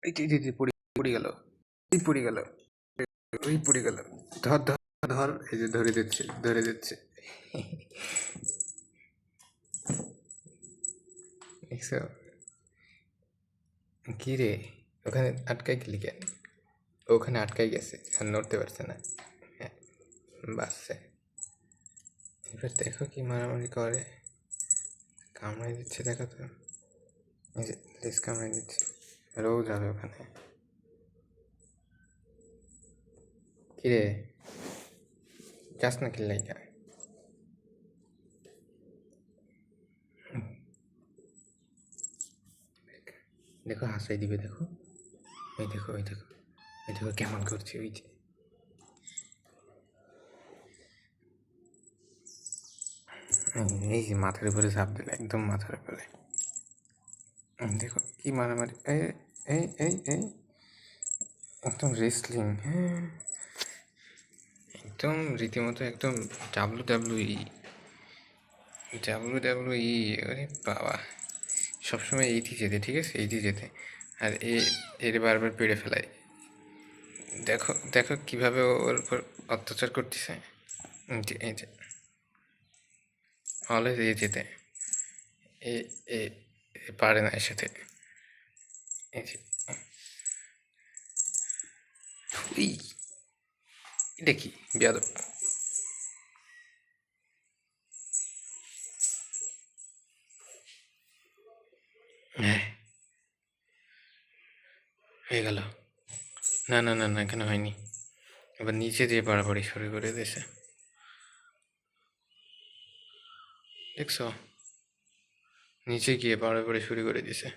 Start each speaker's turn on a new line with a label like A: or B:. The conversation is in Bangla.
A: এই যে যে যে পড়ে পড়ে গেল, এই পড়ে গেল, ওই পড়ে গেল। ধর ধর ধর, এই যে ধরে দিচ্ছে, ধরে দিচ্ছে। দেখছো? কি রে, ওখানে আটকাই গেলি কেন? ওখানে আটকাই গেছে, আর নড়তে পারছে না। হ্যাঁ, বাসছে। এবার দেখো কি মারামারি করে, কামড়াই দিচ্ছে, দেখো তো। এই যে লেজ কামড়াই দিচ্ছে, আর ও যাবে ওখানে। কিরে, যাস না কিল্লাই যা। দেখো হাসাই দিবে, দেখো, ওই দেখো, ওই দেখো, ওই দেখো কেমন করছে, ওই যে। এই যে মাথার উপরে ঝাঁপ দিলে, একদম মাথার উপরে। দেখো কি মারামারি, এই এই এই এই একদম রেসলিং, হ্যাঁ, একদম রীতিমতো একদম ডাব্লিউ ডাব্লিউ ই। আরে বাবা, সবসময় এইটি যেতে, ঠিক আছে, এইটি যেতে। আর এর বারবার পেড়ে ফেলায়। দেখো দেখো কীভাবে ওর উপর অত্যাচার করতেছে। এই যে অলওয়েজ এ যেতে, এ এ এ পারে না এর সাথে। এই যে উই, এটা কি বেয়াদব। হ্যাঁ, হয়ে গেল। না না না না, এখানে হয়নি। এবার নিচে দিয়ে বাড়াবাড়ি শুরু করে দিয়েছে, দেখছো? নিচে গিয়ে বাড়াবাড়ি শুরু করে দিয়েছে।